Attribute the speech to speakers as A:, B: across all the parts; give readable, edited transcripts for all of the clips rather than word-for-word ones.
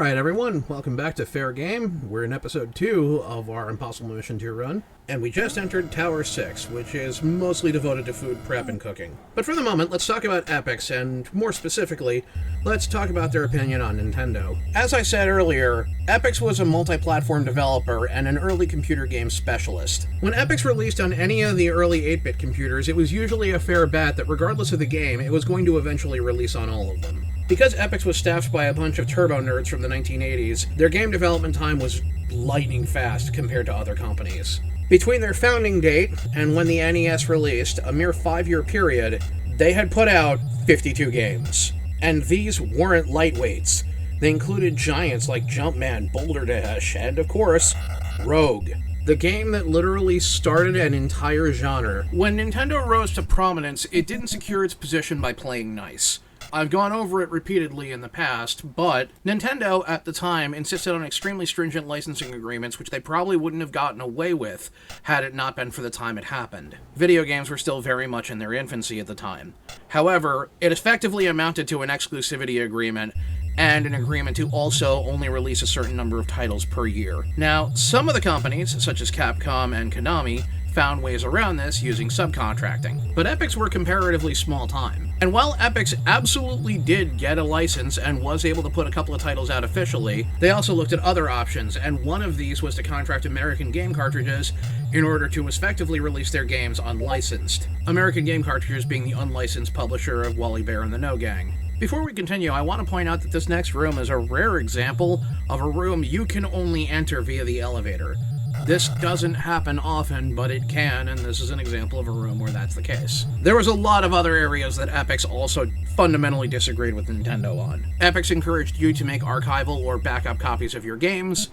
A: Alright everyone, welcome back to Fair Game. We're in episode 2 of our Impossible Mission 2 run, and we just entered Tower 6, which is mostly devoted to food prep and cooking. But for the moment, let's talk about Epyx, and more specifically, let's talk about their opinion on Nintendo. As I said earlier, Epyx was a multi-platform developer and an early computer game specialist. When Epyx released on any of the early 8-bit computers, it was usually a fair bet that regardless of the game, it was going to eventually release on all of them. Because Epyx was staffed by a bunch of turbo nerds from the 1980s, their game development time was lightning fast compared to other companies. Between their founding date and when the NES released, a mere 5-year period, they had put out 52 games. And these weren't lightweights. They included giants like Jumpman, Boulder Dash, and of course, Rogue. The game that literally started an entire genre. When Nintendo rose to prominence, it didn't secure its position by playing nice. I've gone over it repeatedly in the past, but Nintendo, at the time, insisted on extremely stringent licensing agreements, which they probably wouldn't have gotten away with had it not been for the time it happened. Video games were still very much in their infancy at the time. However, it effectively amounted to an exclusivity agreement, and an agreement to also only release a certain number of titles per year. Now, some of the companies, such as Capcom and Konami, found ways around this using subcontracting. But Epyx were comparatively small time. And while Epyx absolutely did get a license and was able to put a couple of titles out officially, they also looked at other options, and one of these was to contract American Game Cartridges in order to effectively release their games unlicensed. American Game Cartridges being the unlicensed publisher of Wally Bear and the No Gang. Before we continue, I want to point out that this next room is a rare example of a room you can only enter via the elevator. This doesn't happen often, but it can, and this is an example of a room where that's the case. There was a lot of other areas that Epyx also fundamentally disagreed with Nintendo on. Epyx encouraged you to make archival or backup copies of your games.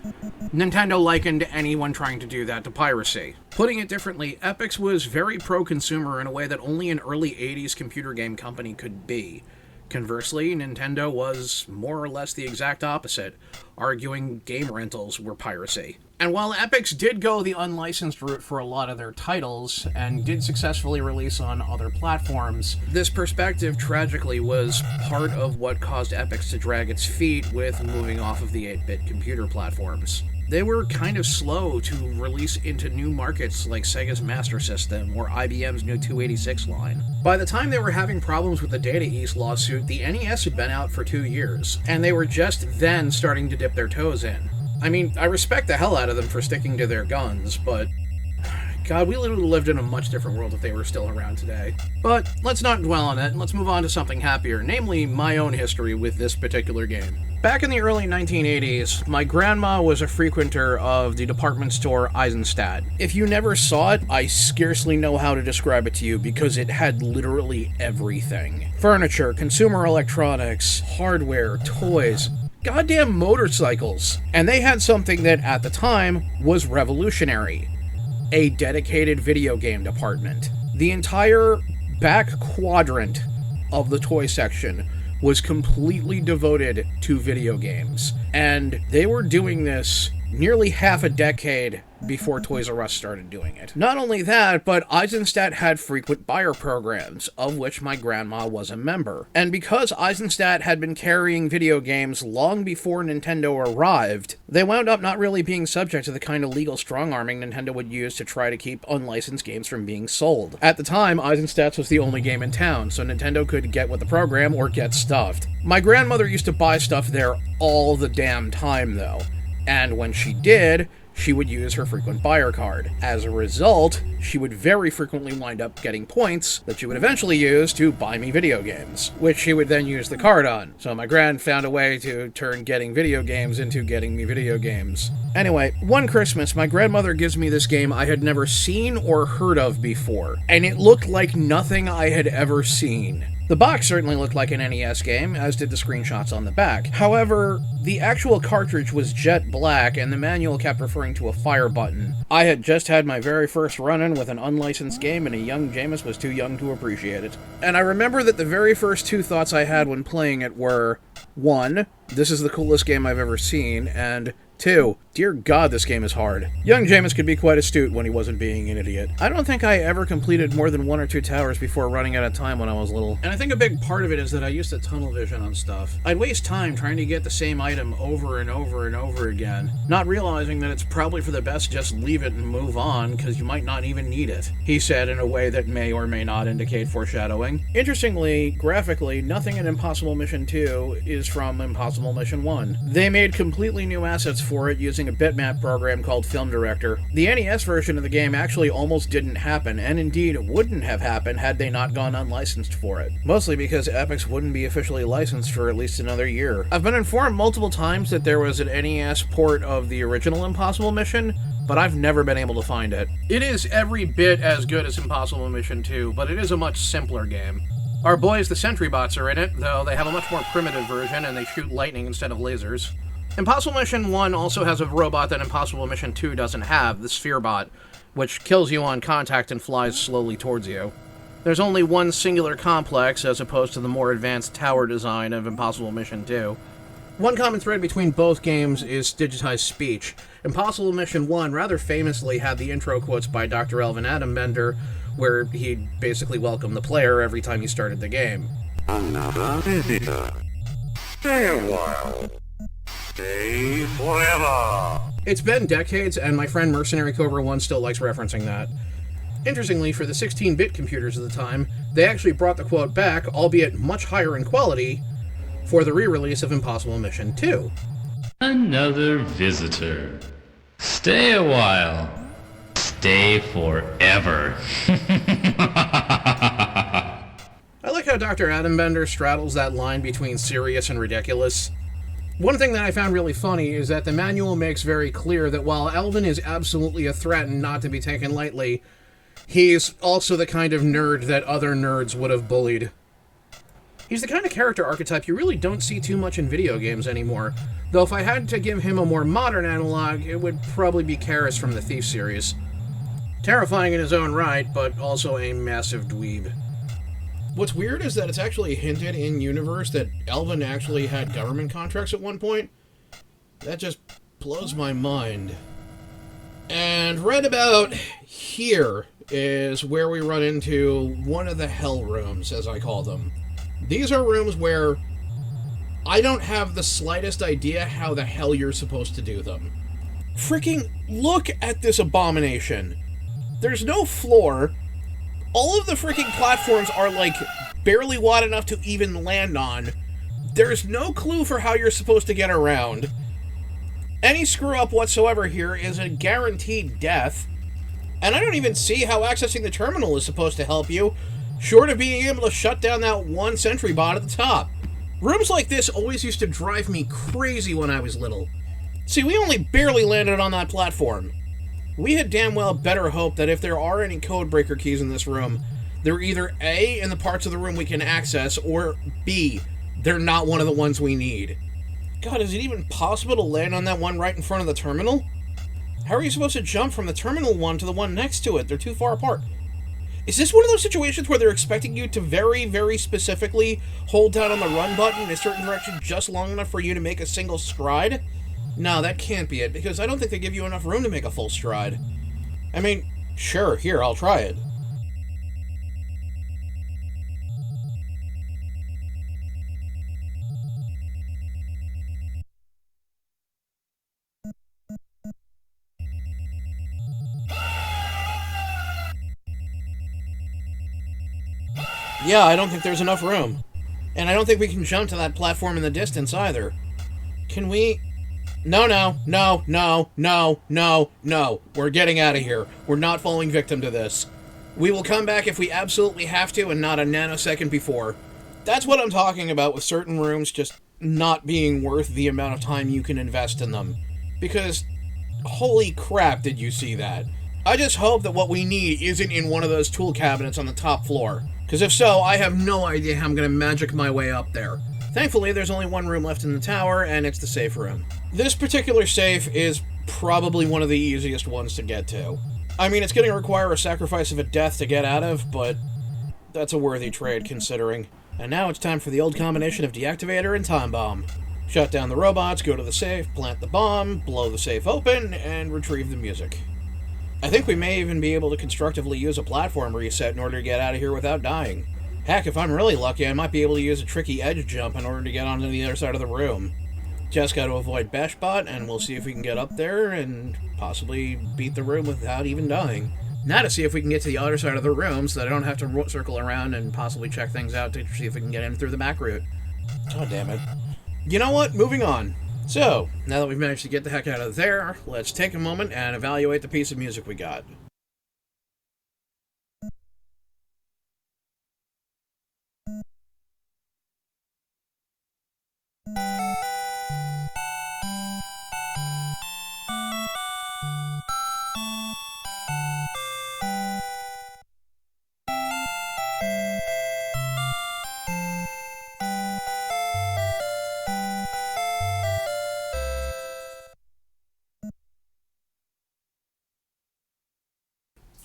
A: Nintendo likened anyone trying to do that to piracy. Putting it differently, Epyx was very pro-consumer in a way that only an early 80s computer game company could be. Conversely, Nintendo was more or less the exact opposite, arguing game rentals were piracy. And while Epyx did go the unlicensed route for a lot of their titles, and did successfully release on other platforms, this perspective tragically was part of what caused Epyx to drag its feet with moving off of the 8-bit computer platforms. They were kind of slow to release into new markets like Sega's Master System or IBM's new 286 line. By the time they were having problems with the Data East lawsuit, the NES had been out for 2 years, and they were just then starting to dip their toes in. I mean, I respect the hell out of them for sticking to their guns, but God, we literally lived in a much different world if they were still around today. But let's not dwell on it, and let's move on to something happier, namely my own history with this particular game. Back in the early 1980s, my grandma was a frequenter of the department store Eisenstadt. If you never saw it, I scarcely know how to describe it to you because it had literally everything. Furniture, consumer electronics, hardware, toys, goddamn motorcycles. And they had something that, at the time, was revolutionary. A dedicated video game department. The entire back quadrant of the toy section was completely devoted to video games. And they were doing this nearly half a decade before Toys R Us started doing it. Not only that, but Eisenstadt had frequent buyer programs, of which my grandma was a member. And because Eisenstadt had been carrying video games long before Nintendo arrived, they wound up not really being subject to the kind of legal strong-arming Nintendo would use to try to keep unlicensed games from being sold. At the time, Eisenstadt's was the only game in town, so Nintendo could get with the program or get stuffed. My grandmother used to buy stuff there all the damn time, though. And when she did, she would use her frequent buyer card. As a result, she would very frequently wind up getting points that she would eventually use to buy me video games, which she would then use the card on. So my gran found a way to turn getting video games into getting me video games. Anyway, one Christmas, my grandmother gives me this game I had never seen or heard of before, and it looked like nothing I had ever seen. The box certainly looked like an NES game, as did the screenshots on the back. However, the actual cartridge was jet black, and the manual kept referring to a fire button. I had just had my very first run-in with an unlicensed game, and a young Jaimas was too young to appreciate it. And I remember that the very first two thoughts I had when playing it were, 1, this is the coolest game I've ever seen, and 2, dear God, this game is hard. Young Jaimas could be quite astute when he wasn't being an idiot. I don't think I ever completed more than 1 or 2 towers before running out of time when I was little. And I think a big part of it is that I used to tunnel vision on stuff. I'd waste time trying to get the same item over and over and over again, not realizing that it's probably for the best just leave it and move on, because you might not even need it, he said in a way that may or may not indicate foreshadowing. Interestingly, graphically, nothing in Impossible Mission 2 is from Impossible Mission 1. They made completely new assets for it using a bitmap program called Film Director. The NES version of the game actually almost didn't happen, and indeed wouldn't have happened had they not gone unlicensed for it. Mostly because Epyx wouldn't be officially licensed for at least another year. I've been informed multiple times that there was an NES port of the original Impossible Mission, but I've never been able to find it. It is every bit as good as Impossible Mission 2, but it is a much simpler game. Our boys, the Sentry Bots, are in it, though they have a much more primitive version and they shoot lightning instead of lasers. Impossible Mission 1 also has a robot that Impossible Mission 2 doesn't have, the Sphere Bot, which kills you on contact and flies slowly towards you. There's only one singular complex, as opposed to the more advanced tower design of Impossible Mission 2. One common thread between both games is digitized speech. Impossible Mission 1 rather famously had the intro quotes by Dr. Elvin Adambender, where he'd basically welcome the player every time he started the game.
B: Another visitor. Stay a while. Stay forever.
A: It's been decades, and my friend Mercenary Cobra 1 still likes referencing that. Interestingly, for the 16-bit computers of the time, they actually brought the quote back, albeit much higher in quality, for the re-release of Impossible Mission 2.
C: Another visitor. Stay a while. Stay forever.
A: I like how Dr. Adambender straddles that line between serious and ridiculous. One thing that I found really funny is that the manual makes very clear that while Elvin is absolutely a threat and not to be taken lightly, he's also the kind of nerd that other nerds would have bullied. He's the kind of character archetype you really don't see too much in video games anymore, though if I had to give him a more modern analog, it would probably be Karis from the Thief series. Terrifying in his own right, but also a massive dweeb. What's weird is that it's actually hinted in-universe that Elvin actually had government contracts at one point. That just blows my mind. And right about here is where we run into one of the hell rooms, as I call them. These are rooms where I don't have the slightest idea how the hell you're supposed to do them. Freaking look at this abomination. There's no floor. All of the freaking platforms are, like, barely wide enough to even land on. There's no clue for how you're supposed to get around. Any screw-up whatsoever here is a guaranteed death. And I don't even see how accessing the terminal is supposed to help you, short of being able to shut down that one sentry bot at the top. Rooms like this always used to drive me crazy when I was little. See, we only barely landed on that platform. We had damn well better hope that if there are any codebreaker keys in this room, they're either A, in the parts of the room we can access, or B, they're not one of the ones we need. God, is it even possible to land on that one right in front of the terminal? How are you supposed to jump from the terminal one to the one next to it? They're too far apart. Is this one of those situations where they're expecting you to very, very specifically hold down on the run button in a certain direction just long enough for you to make a single stride? No, that can't be it, because I don't think they give you enough room to make a full stride. I mean, sure, here, I'll try it. Yeah, I don't think there's enough room. And I don't think we can jump to that platform in the distance either. Can we... No. We're getting out of here. We're not falling victim to this. We will come back if we absolutely have to and not a nanosecond before. That's what I'm talking about with certain rooms just not being worth the amount of time you can invest in them. Because, holy crap, did you see that? I just hope that what we need isn't in one of those tool cabinets on the top floor. Because if so, I have no idea how I'm going to magic my way up there. Thankfully, there's only one room left in the tower, and it's the safe room. This particular safe is probably one of the easiest ones to get to. I mean, it's going to require a sacrifice of a death to get out of, but that's a worthy trade considering. And now it's time for the old combination of deactivator and time bomb. Shut down the robots, go to the safe, plant the bomb, blow the safe open, and retrieve the music. I think we may even be able to constructively use a platform reset in order to get out of here without dying. Heck, if I'm really lucky, I might be able to use a tricky edge jump in order to get onto the other side of the room. Just got to avoid Beshbot, and we'll see if we can get up there and possibly beat the room without even dying. Now to see if we can get to the other side of the room so that I don't have to circle around and possibly check things out to see if we can get in through the back route. God damn it. You know what? Moving on. So, now that we've managed to get the heck out of there, let's take a moment and evaluate the piece of music we got.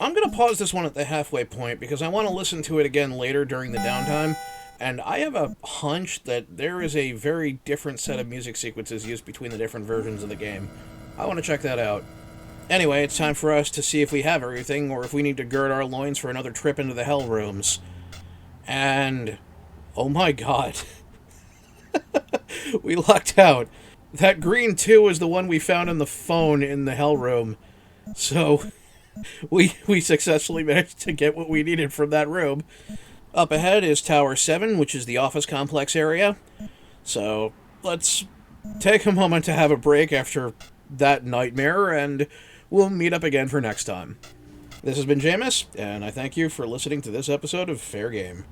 A: I'm going to pause this one at the halfway point because I want to listen to it again later during the downtime, and I have a hunch that there is a very different set of music sequences used between the different versions of the game. I want to check that out. Anyway, it's time for us to see if we have everything or if we need to gird our loins for another trip into the Hell Rooms. And, oh my god, we lucked out. That green 2 is the one we found in the phone in the Hell Room, so we successfully managed to get what we needed from that room. Up ahead is Tower 7, which is the office complex area. So let's take a moment to have a break after that nightmare, and we'll meet up again for next time. This has been Jaimas, and I thank you for listening to this episode of Fair Game.